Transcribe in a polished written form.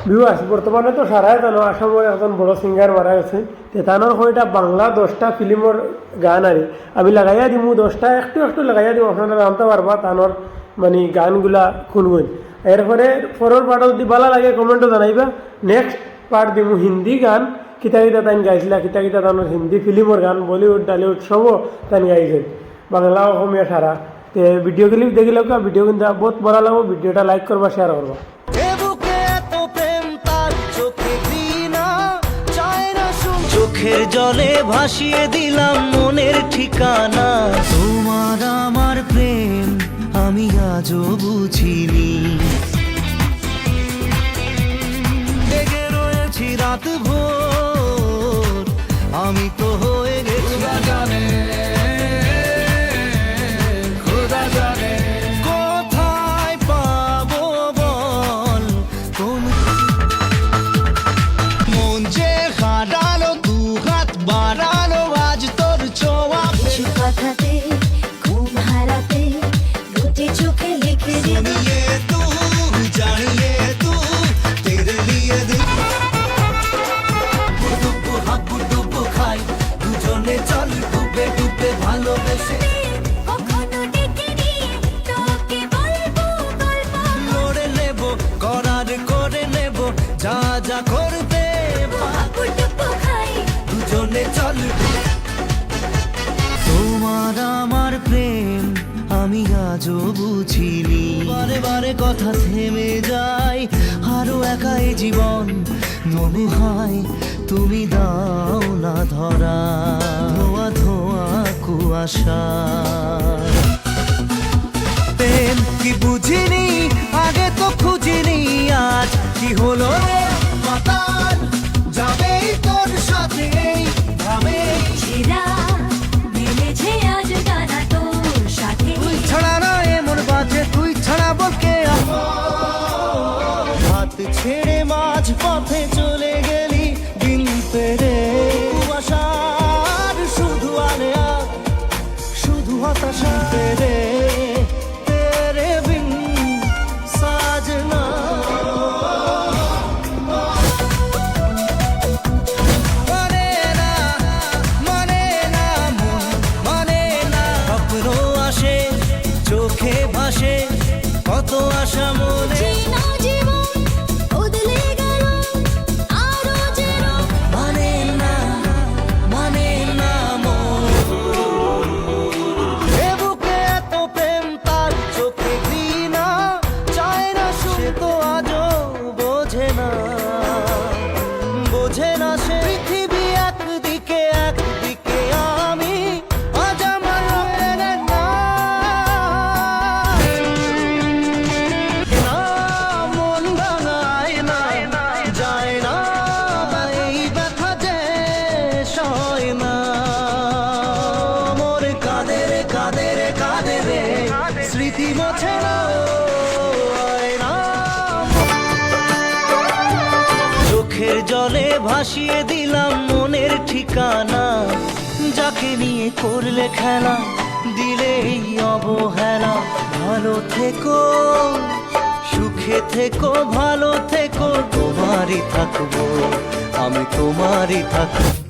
viewers বর্তমানে তো সারাই জানো আসামের একজন বড় সিঙ্গার মারা গেছে তে তানোর হয়টা বাংলা 10টা ফিল্মর গান আরে আমি লাগাইয়া দিমু 10টা একটু একটু লাগাইয়া দিমু আপনারা জানতে পারবা তানোর মানে গানগুলা শুনবেন এরপরে পরের পার্টও যদি ভালো লাগে কমেন্টও জানাইবা নেক্সট পার্ট দিমু হিন্দি গান কিতা কিতা তাই গাইছিলা কিতা কিতা তানোর হিন্দি ফিল্মর গান বলিউড টলিউড সবও তাই গাইছে বাংলা অসমীয়া সারা তে ভিডিও ক্লিপ দেখিলে ভিডিও কিন্তু বহুত ভালো লাগবে ভিডিওটা লাইক করবা শেয়ার করবা চোখের জলে ভাসিয়ে দিলাম মনের ঠিকানা তোমার আমার প্রেম আমি আজও বুঝিনি লেগে রয়েছি রাত ভোর আমি তো হয়ে গেছি জানে খোদা জানে কোথায় পাবো বল তুমি মন যে হারালো বাড়ানো আজ তোর ছোঁয়া কিছু কথাতে ঘুম হারাতে দুটি চোখে লিখে দিবি তু জানিয়ে তু তেরে লিয়ে দিল ডুবো হাবু ডুবো খাই দুজনে চল ডুবে ডুবে ভালোবেসে কখনো দেখিনি তোকে বলবো গল্প লড়ে নেব করার করে নেব যা যা করতে হাবু ডুবু খাই দুজনে চল তোমার আমার প্রেম আমি আজও বুঝিনি বারে বারে কথা থেমে যায় আরো একাই জীবন তবু হয় তুমি দাও না ধরা ধোয়া ধোয়া কুয়াশা প্রেম কি বুঝিনি আগে তো খুঁজিনি আজ কি হলো রে মাতাল যাবে তোর সাথে ভাবে ছেঁড়া মিলেছে আজ গানা তোর সাথে তুই ছাড়া না এমন বাজে তুই ছাড়া বলকে হাত ছেড়ে মাঝ পথে চলে গেলি দিন পেরে কুয়াশার শুধু আলেয়া শুধু হতাশা তেরে তেরে বিন সাজনা মানে না মানে না মন মানে না স্বপ্ন আসে চোখে ভাসে কত আশা মনে চেনা জীবন বদলে গেল আরো যেন মানে না মন এ বুকে এত প্রেম তার চোখে ঘৃণা চায় না সে তো আজও বোঝে না সে পৃথিবী একদিকে আমি আজ আমার প্রেমের না মন ভাঙায় না যায় না এই ব্যথা যে সয় না মোর কাঁদে রে স্মৃতি মোছে না চোখের জলে ভাসিয়ে দিলাম মনের ঠিকানা যাকে নিয়ে করলে খেলা দিলে এই অবহেলা ভালো থেকো সুখে থেকো ভালো থেকো তোমারই থাকবো আমি তোমারই থাকবো